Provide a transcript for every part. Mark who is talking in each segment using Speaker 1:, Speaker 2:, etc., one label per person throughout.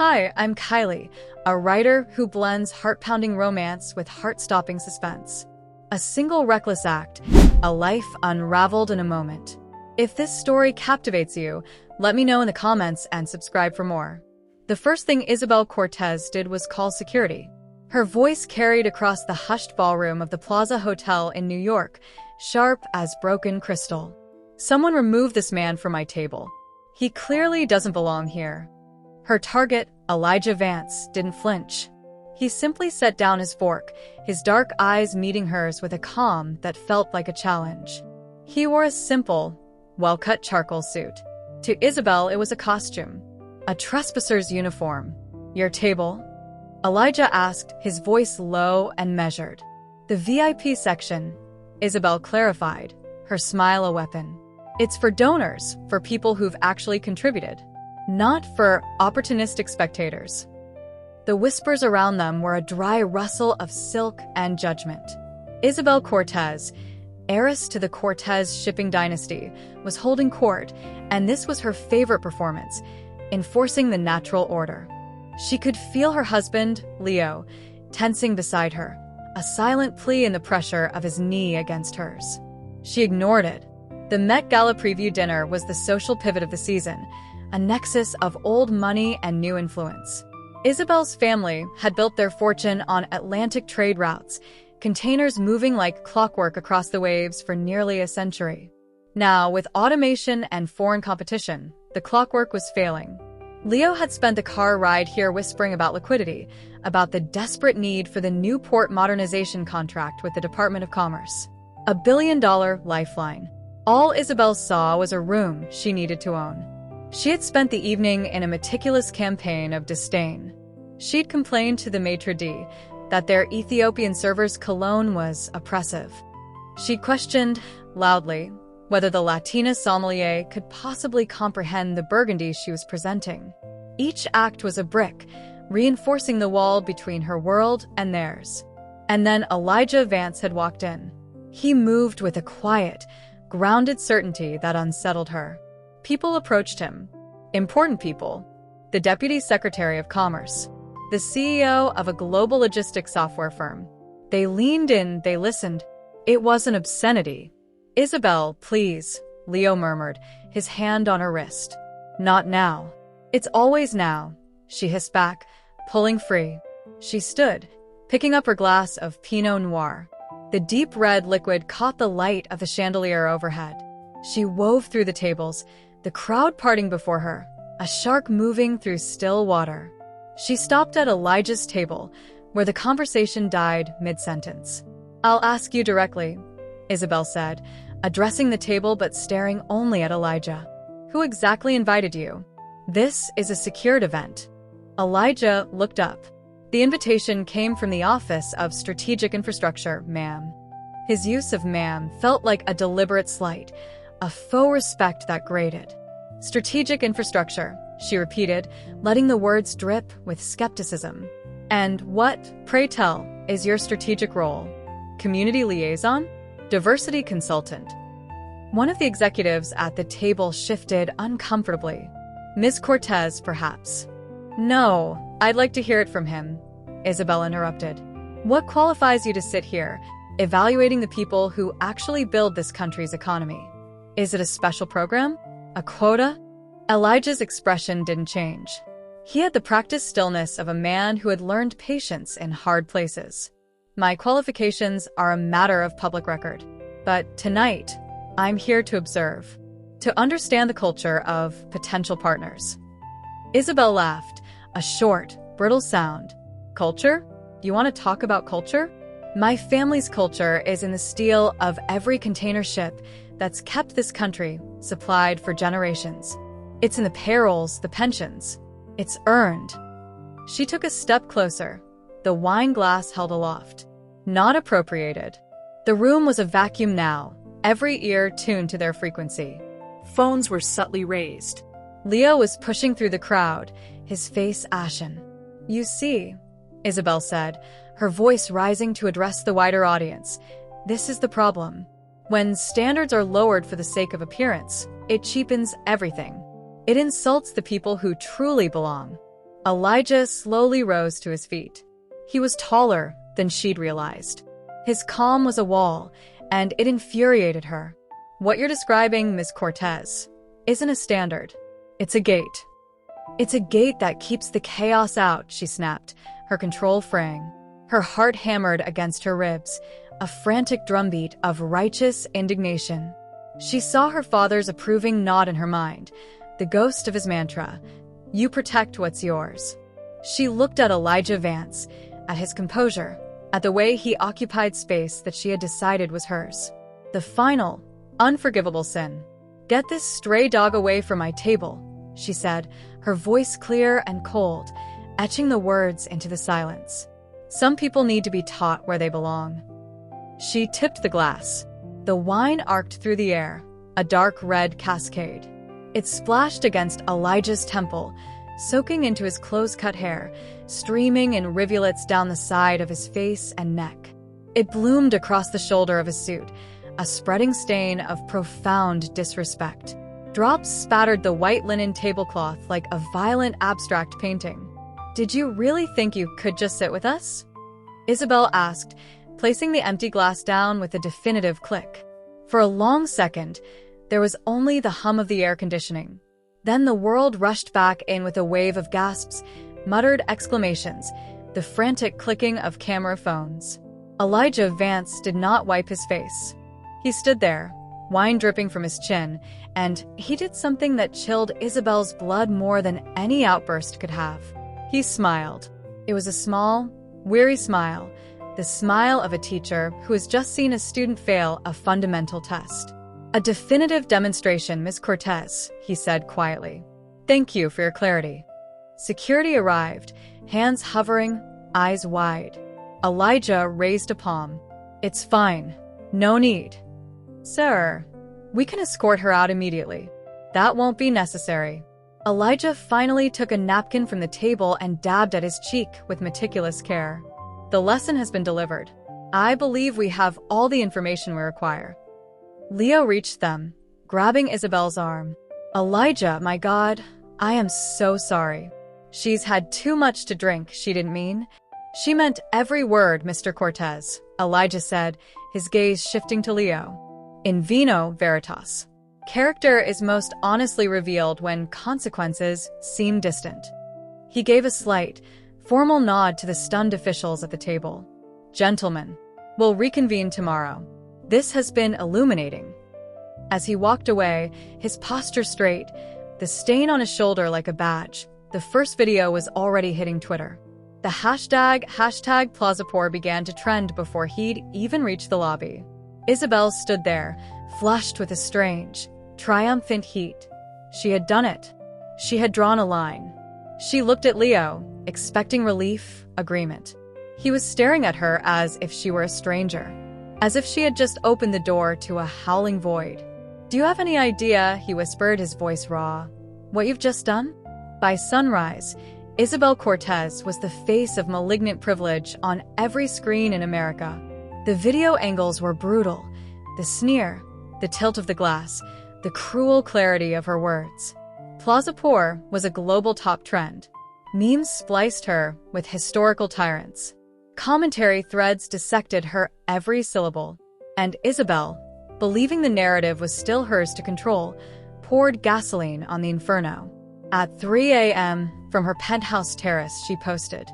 Speaker 1: Hi, I'm Kylie, a writer who blends heart-pounding romance with heart-stopping suspense. A single reckless act, a life unraveled in a moment. If this story captivates you, let me know in the comments and subscribe for more. The first thing Isabel Cortez did was call security. Her voice carried across the hushed ballroom of the Plaza Hotel in New York, sharp as broken crystal. Someone remove this man from my table. He clearly doesn't belong here. Her target, Elijah Vance, didn't flinch. He simply set down his fork, his dark eyes meeting hers with a calm that felt like a challenge. He wore a simple, well-cut charcoal suit. To Isabel, it was a costume, a trespasser's uniform. Your table? Elijah asked, his voice low and measured. The VIP section, Isabel clarified, her smile a weapon. It's for donors, for people who've actually contributed, not for opportunistic spectators. The whispers around them were a dry rustle of silk and judgment. Isabel Cortez, heiress to the Cortez shipping dynasty, was holding court, and this was her favorite performance, enforcing the natural order. She could feel her husband, Leo, tensing beside her, a silent plea in the pressure of his knee against hers. She ignored it. The Met Gala preview dinner was the social pivot of the season, a nexus of old money and new influence. Isabel's family had built their fortune on Atlantic trade routes, containers moving like clockwork across the waves for nearly a century. Now, with automation and foreign competition, the clockwork was failing. Leo had spent the car ride here whispering about liquidity, about the desperate need for the new port modernization contract with the Department of Commerce. A billion-dollar lifeline. All Isabel saw was a room she needed to own. She had spent the evening in a meticulous campaign of disdain. She'd complained to the maitre d' that their Ethiopian server's cologne was oppressive. She'd questioned, loudly, whether the Latina sommelier could possibly comprehend the burgundy she was presenting. Each act was a brick, reinforcing the wall between her world and theirs. And then Elijah Vance had walked in. He moved with a quiet, grounded certainty that unsettled her. People approached him. Important people. The Deputy Secretary of Commerce. The CEO of a global logistics software firm. They leaned in, they listened. It was an obscenity. Isabel, please, Leo murmured, his hand on her wrist. Not now. It's always now, she hissed back, pulling free. She stood, picking up her glass of Pinot Noir. The deep red liquid caught the light of the chandelier overhead. She wove through the tables, the crowd parting before her, a shark moving through still water. She stopped at Elijah's table, where the conversation died mid-sentence. I'll ask you directly, Isabel said, addressing the table but staring only at Elijah. Who exactly invited you? This is a secured event. Elijah looked up. The invitation came from the Office of Strategic Infrastructure, ma'am. His use of ma'am felt like a deliberate slight, a faux respect that grated. Strategic infrastructure, she repeated, letting the words drip with skepticism. And what, pray tell, is your strategic role? Community liaison? Diversity consultant? One of the executives at the table shifted uncomfortably. Ms. Cortez, perhaps. No, I'd like to hear it from him, Isabel interrupted. What qualifies you to sit here, evaluating the people who actually build this country's economy? Is it a special program? A quota? Elijah's expression didn't change. He had the practiced stillness of a man who had learned patience in hard places. My qualifications are a matter of public record. But tonight, I'm here to observe, to understand the culture of potential partners. Isabel laughed, a short, brittle sound. Culture? You want to talk about culture? My family's culture is in the steel of every container ship that's kept this country supplied for generations. It's in the payrolls, the pensions. It's earned. She took a step closer, the wine glass held aloft. Not appropriated. The room was a vacuum now, every ear tuned to their frequency.
Speaker 2: Phones were subtly raised.
Speaker 1: Leo was pushing through the crowd, his face ashen. You see, Isabel said, her voice rising to address the wider audience. This is the problem. When standards are lowered for the sake of appearance, it cheapens everything. It insults the people who truly belong. Elijah slowly rose to his feet. He was taller than she'd realized. His calm was a wall, and it infuriated her. What you're describing, Ms. Cortez, isn't a standard. It's a gate. It's a gate that keeps the chaos out, she snapped, her control fraying. Her heart hammered against her ribs, a frantic drumbeat of righteous indignation. She saw her father's approving nod in her mind, the ghost of his mantra, "You protect what's yours." She looked at Elijah Vance, at his composure, at the way he occupied space that she had decided was hers. The final, unforgivable sin. "Get this stray dog away from my table," she said, her voice clear and cold, etching the words into the silence. "Some people need to be taught where they belong." She tipped the glass. The wine arced through the air, a dark red cascade. It splashed against Elijah's temple, soaking into his close-cut hair, streaming in rivulets down the side of his face and neck. It bloomed across the shoulder of his suit, a spreading stain of profound disrespect. Drops spattered the white linen tablecloth like a violent abstract painting. "Did you really think you could just sit with us?" Isabel asked, placing the empty glass down with a definitive click. For a long second, there was only the hum of the air conditioning. Then the world rushed back in with a wave of gasps, muttered exclamations, the frantic clicking of camera phones. Elijah Vance did not wipe his face. He stood there, wine dripping from his chin, and he did something that chilled Isabel's blood more than any outburst could have. He smiled. It was a small, weary smile, the smile of a teacher who has just seen a student fail a fundamental test. "A definitive demonstration, Ms. Cortez," he said quietly. "Thank you for your clarity." Security arrived, hands hovering, eyes wide. Elijah raised a palm. "It's fine. No need." "Sir, we can escort her out immediately." "That won't be necessary." Elijah finally took a napkin from the table and dabbed at his cheek with meticulous care. "The lesson has been delivered. I believe we have all the information we require." Leo reached them, grabbing Isabel's arm. "Elijah, my God, I am so sorry." "She's had too much to drink, she didn't mean." "She meant every word, Mr. Cortez," Elijah said, his gaze shifting to Leo. "In vino veritas." Character is most honestly revealed when consequences seem distant. He gave a slight, formal nod to the stunned officials at the table. "Gentlemen, we'll reconvene tomorrow. This has been illuminating." As he walked away, his posture straight, the stain on his shoulder like a badge, the first video was already hitting Twitter. The hashtag Plaza Hotel began to trend before he'd even reached the lobby. Isabel stood there, flushed with a strange, triumphant heat. She had done it. She had drawn a line. She looked at Leo, expecting relief, agreement. He was staring at her as if she were a stranger, as if she had just opened the door to a howling void. "Do you have any idea," he whispered, his voice raw, "what you've just done?" By sunrise, Isabel Cortez was the face of malignant privilege on every screen in America. The video angles were brutal, the sneer, the tilt of the glass, the cruel clarity of her words. Plaza Hotel was a global top trend. Memes spliced her with historical tyrants. Commentary threads dissected her every syllable. And Isabel, believing the narrative was still hers to control, poured gasoline on the inferno. At 3 a.m., from her penthouse terrace, she posted,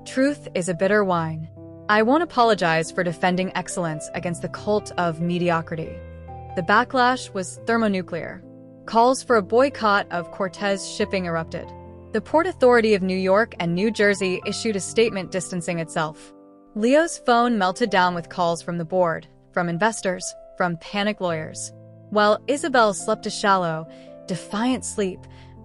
Speaker 1: "Truth is a bitter wine. I won't apologize for defending excellence against the cult of mediocrity." The backlash was thermonuclear. Calls for a boycott of Cortez shipping erupted. The Port Authority of New York and New Jersey issued a statement distancing itself. Leo's phone melted down with calls from the board, from investors, from panic lawyers. While Isabel slept a shallow, defiant sleep,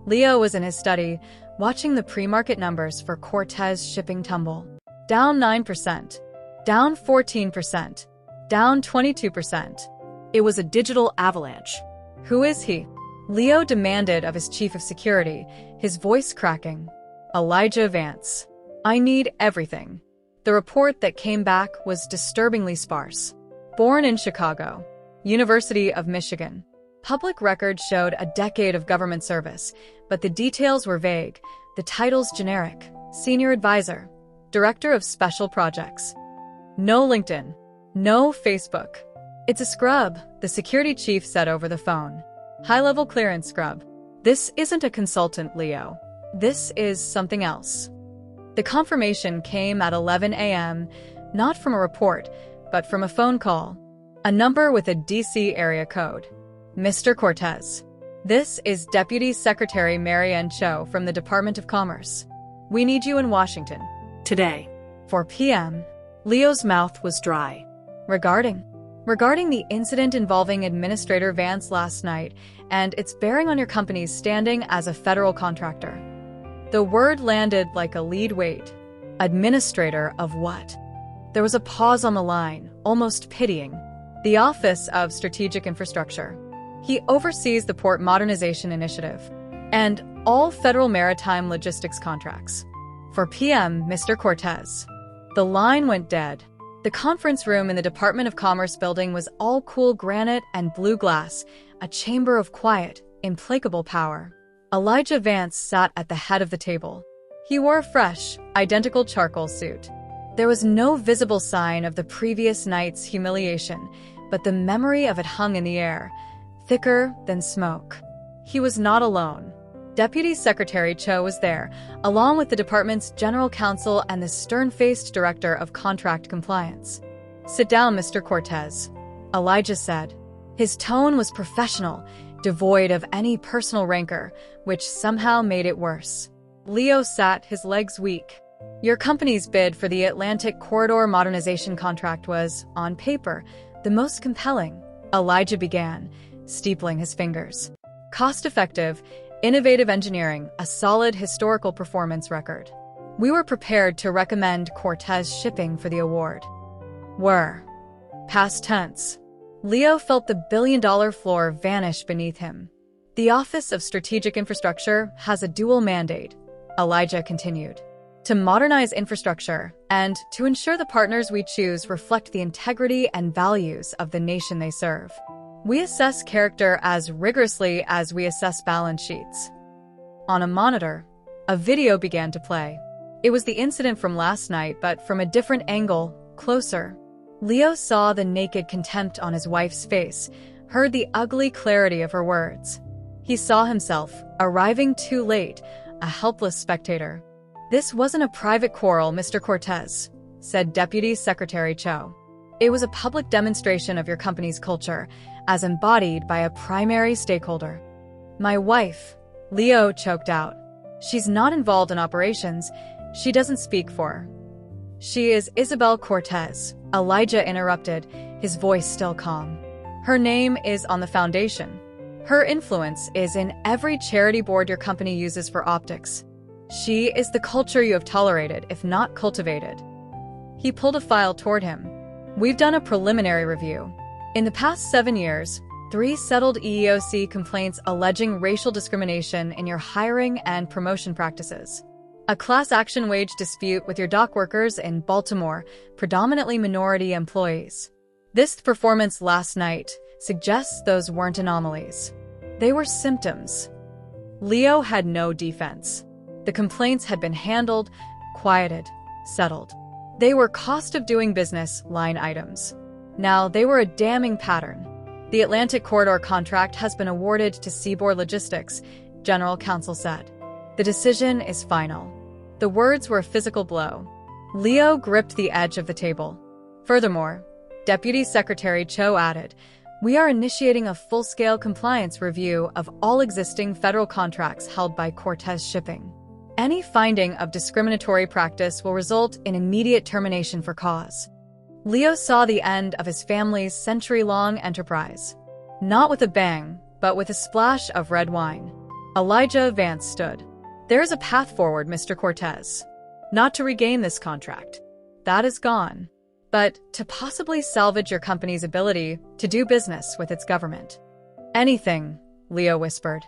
Speaker 1: Leo was in his study, watching the pre-market numbers for Cortez shipping tumble. Down 9%, down 14%, down 22%.
Speaker 2: It was a digital avalanche.
Speaker 1: "Who is he?" Leo demanded of his chief of security, his voice cracking. "Elijah Vance. I need everything." The report that came back was disturbingly sparse. Born in Chicago, University of Michigan. Public records showed a decade of government service, but the details were vague, The title's generic: Senior Advisor, Director of Special Projects. No LinkedIn. No Facebook. It's a scrub, the security chief said over the phone. High-level clearance scrub. This isn't a consultant, Leo. This is something else. The confirmation came at 11 a.m., not from a report, but from a phone call. A number with a DC area code. Mr. Cortez. This is Deputy Secretary Marianne Cho from the Department of Commerce. We need you in Washington.
Speaker 2: Today.
Speaker 1: 4 p.m.
Speaker 2: Leo's mouth was dry.
Speaker 1: Regarding the incident involving Administrator Vance last night and its bearing on your company's standing as a federal contractor. The word landed like a lead weight. Administrator of what? There was a pause on the line, almost pitying. The Office of Strategic Infrastructure. He oversees the Port Modernization Initiative and all federal maritime logistics contracts. 4 p.m., Mr. Cortez. The line went dead. The conference room in the Department of Commerce building was all cool granite and blue glass, a chamber of quiet, implacable power. Elijah Vance sat at the head of the table. He wore a fresh, identical charcoal suit. There was no visible sign of the previous night's humiliation, but the memory of it hung in the air, thicker than smoke. He was not alone. Deputy Secretary Cho was there, along with the department's general counsel and the stern-faced director of contract compliance. "Sit down, Mr. Cortez," Elijah said. His tone was professional, devoid of any personal rancor, which somehow made it worse. Leo sat, his legs weak. "Your company's bid for the Atlantic Corridor Modernization contract was, on paper, the most compelling," Elijah began, steepling his fingers. "Cost-effective, innovative engineering, a solid historical performance record. We were prepared to recommend Cortez Shipping for the award." Were. Past tense. Leo felt the billion-dollar floor vanish beneath him. "The Office of Strategic Infrastructure has a dual mandate," Elijah continued. "To modernize infrastructure and to ensure the partners we choose reflect the integrity and values of the nation they serve. We assess character as rigorously as we assess balance sheets." On a monitor, a video began to play. It was the incident from last night, but from a different angle, closer. Leo saw the naked contempt on his wife's face, heard the ugly clarity of her words. He saw himself, arriving too late, a helpless spectator. "This wasn't a private quarrel, Mr. Cortez," said Deputy Secretary Cho. "It was a public demonstration of your company's culture, as embodied by a primary stakeholder." "My wife," Leo choked out. "She's not involved in operations. She doesn't speak for." "She is Isabel Cortez," Elijah interrupted, his voice still calm. "Her name is on the foundation. Her influence is in every charity board your company uses for optics. She is the culture you have tolerated, if not cultivated." He pulled a file toward him. "We've done a preliminary review. In the past 7 years, 3 settled EEOC complaints alleging racial discrimination in your hiring and promotion practices. A class action wage dispute with your dock workers in Baltimore, predominantly minority employees. This performance last night suggests those weren't anomalies. They were symptoms." Leo had no defense. The complaints had been handled, quieted, settled. They were cost of doing business line items. Now they were a damning pattern. "The Atlantic Corridor contract has been awarded to Seaboard Logistics," General Counsel said. "The decision is final." The words were a physical blow. Leo gripped the edge of the table. "Furthermore," Deputy Secretary Cho added, "we are initiating a full-scale compliance review of all existing federal contracts held by Cortez Shipping. Any finding of discriminatory practice will result in immediate termination for cause." Leo saw the end of his family's century-long enterprise. Not with a bang, but with a splash of red wine. Elijah Vance stood. "There is a path forward, Mr. Cortez. Not to regain this contract. That is gone. But to possibly salvage your company's ability to do business with its government." "Anything," Leo whispered.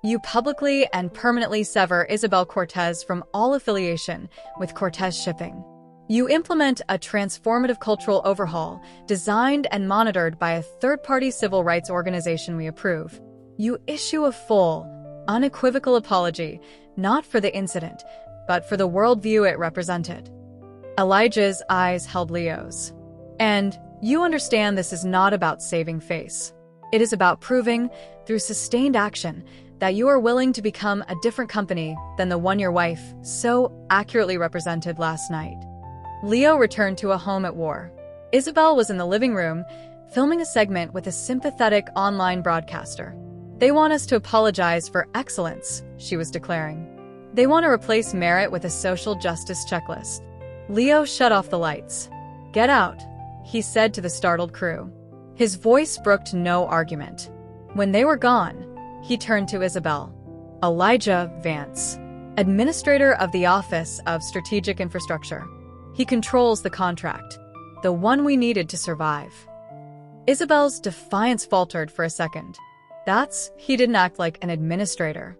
Speaker 1: "You publicly and permanently sever Isabel Cortez from all affiliation with Cortez Shipping. You implement a transformative cultural overhaul designed and monitored by a third-party civil rights organization we approve. You issue a full, unequivocal apology, not for the incident, but for the worldview it represented. Elijah's eyes held Leo's. And you understand this is not about saving face. It is about proving, through sustained action, that you are willing to become a different company than the one your wife so accurately represented last night. Leo returned to a home at war. Isabel was in the living room, filming a segment with a sympathetic online broadcaster. They want us to apologize for excellence, she was declaring. They want to replace merit with a social justice checklist. Leo shut off the lights. Get out, he said to the startled crew. His voice brooked no argument. When they were gone, he turned to Isabel. Elijah Vance, administrator of the Office of Strategic Infrastructure. He controls the contract, the one we needed to survive. Isabel's defiance faltered for a second. He didn't act like an administrator.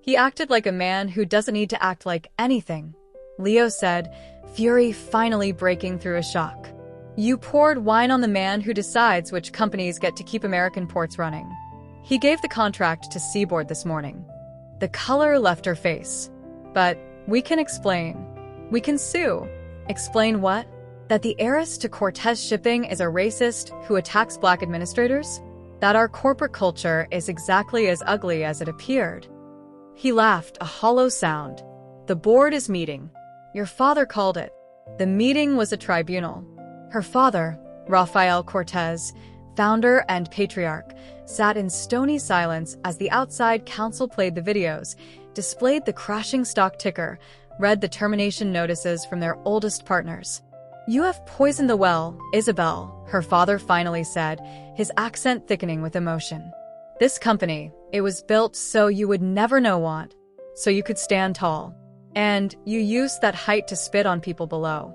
Speaker 1: He acted like a man who doesn't need to act like anything, Leo said, fury finally breaking through a shock. You poured wine on the man who decides which companies get to keep American ports running. He gave the contract to Seaboard this morning. The color left her face. But we can explain. We can sue. Explain what? That the heiress to Cortez Shipping is a racist who attacks black administrators? That our corporate culture is exactly as ugly as it appeared? He laughed, a hollow sound. The board is meeting. Your father called it. The meeting was a tribunal. Her father, Rafael Cortez, founder and patriarch, sat in stony silence as the outside counsel played the videos, displayed the crashing stock ticker, read the termination notices from their oldest partners. You have poisoned the well, Isabel, her father finally said, his accent thickening with emotion. This company, it was built so you would never know what, so you could stand tall. And you used that height to spit on people below.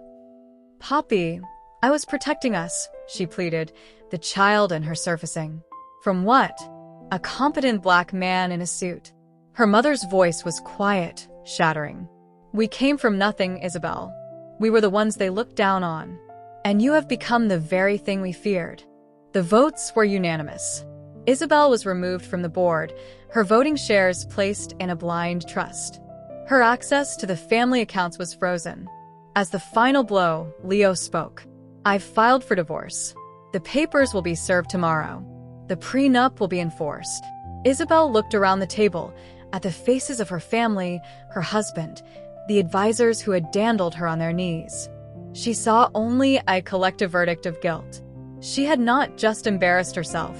Speaker 1: Poppy, I was protecting us, she pleaded, the child in her surfacing. From what? A competent black man in a suit. Her mother's voice was quiet, shattering. We came from nothing, Isabel. We were the ones they looked down on. And you have become the very thing we feared. The votes were unanimous. Isabel was removed from the board, her voting shares placed in a blind trust. Her access to the family accounts was frozen. As the final blow, Leo spoke. I've filed for divorce. The papers will be served tomorrow. The prenup will be enforced. Isabel looked around the table, at the faces of her family, her husband, the advisors who had dandled her on their knees. She saw only a collective verdict of guilt. She had not just embarrassed herself.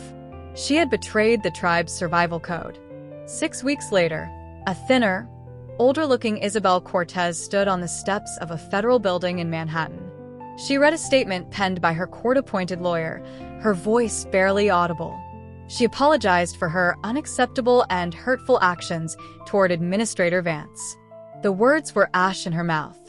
Speaker 1: She had betrayed the tribe's survival code. 6 weeks later, a thinner, older-looking Isabel Cortez stood on the steps of a federal building in Manhattan. She read a statement penned by her court-appointed lawyer, her voice barely audible. She apologized for her unacceptable and hurtful actions toward Administrator Vance. The words were ash in her mouth.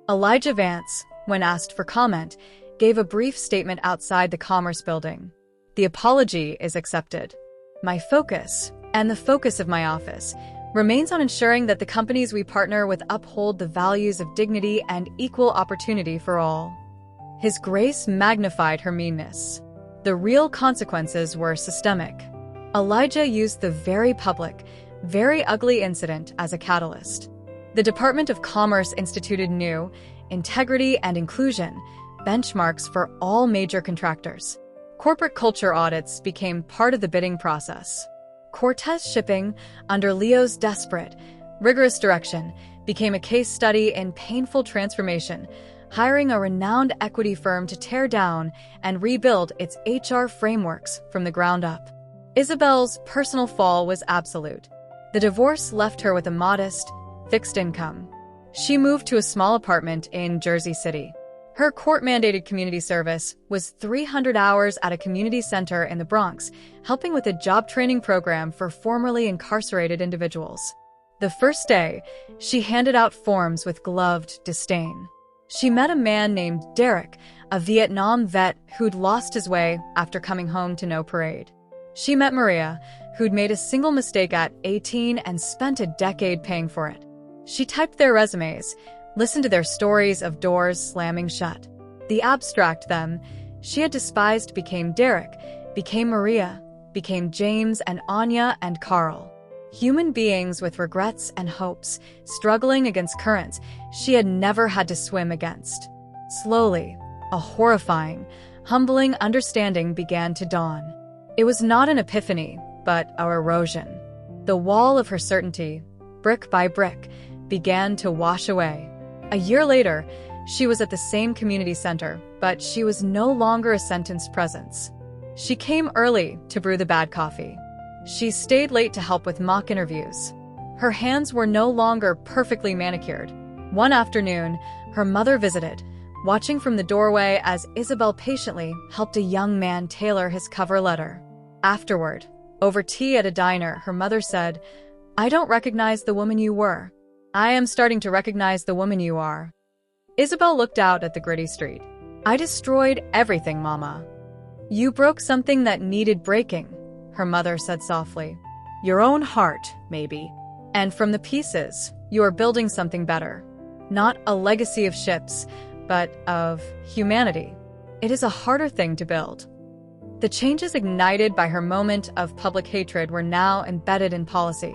Speaker 1: Elijah Vance, when asked for comment, gave a brief statement outside the Commerce Building. The apology is accepted. My focus, and the focus of my office, remains on ensuring that the companies we partner with uphold the values of dignity and equal opportunity for all. His grace magnified her meanness. The real consequences were systemic. Elijah used the very public, very ugly incident as a catalyst. The Department of Commerce instituted new, integrity and inclusion, benchmarks for all major contractors. Corporate culture audits became part of the bidding process. Cortez Shipping, under Leo's desperate, rigorous direction, became a case study in painful transformation, hiring a renowned equity firm to tear down and rebuild its HR frameworks from the ground up. Isabel's personal fall was absolute. The divorce left her with a modest, fixed income. She moved to a small apartment in Jersey City. Her court-mandated community service was 300 hours at a community center in the Bronx, helping with a job training program for formerly incarcerated individuals. The first day, she handed out forms with gloved disdain. She met a man named Derek, a Vietnam vet who'd lost his way after coming home to no parade. She met Maria, who'd made a single mistake at 18 and spent a decade paying for it. She typed their resumes, listened to their stories of doors slamming shut. The abstract them she had despised became Derek, became Maria, became James and Anya and Carl. Human beings with regrets and hopes, struggling against currents she had never had to swim against. Slowly, a horrifying, humbling understanding began to dawn. It was not an epiphany, but an erosion. The wall of her certainty, brick by brick, began to wash away. A year later, she was at the same community center, but she was no longer a sentenced presence. She came early to brew the bad coffee. She stayed late to help with mock interviews. Her hands were no longer perfectly manicured. One afternoon, her mother visited, watching from the doorway as Isabel patiently helped a young man tailor his cover letter. Afterward, over tea at a diner, her mother said, "I don't recognize the woman you were. I am starting to recognize the woman you are." Isabel looked out at the gritty street. "I destroyed everything, Mama." "You broke something that needed breaking," her mother said softly.
Speaker 2: Your own heart, maybe.
Speaker 1: "And from the pieces, you are building something better. Not a legacy of ships, but of humanity. It is a harder thing to build." The changes ignited by her moment of public hatred were now embedded in policy.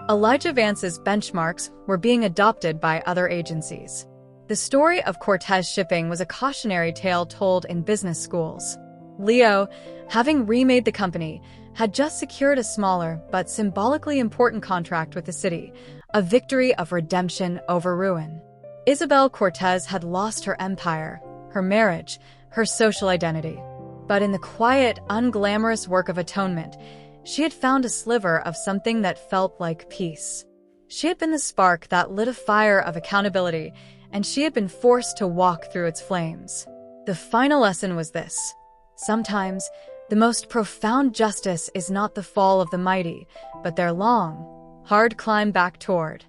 Speaker 1: Elijah Vance's benchmarks were being adopted by other agencies. The story of Cortez Shipping was a cautionary tale told in business schools. Leo, having remade the company, had just secured a smaller but symbolically important contract with the city, a victory of redemption over ruin. Isabel Cortez had lost her empire, her marriage, her social identity. But in the quiet, unglamorous work of atonement, she had found a sliver of something that felt like peace. She had been the spark that lit a fire of accountability, and she had been forced to walk through its flames. The final lesson was this: sometimes, the most profound justice is not the fall of the mighty, but their long, hard climb back toward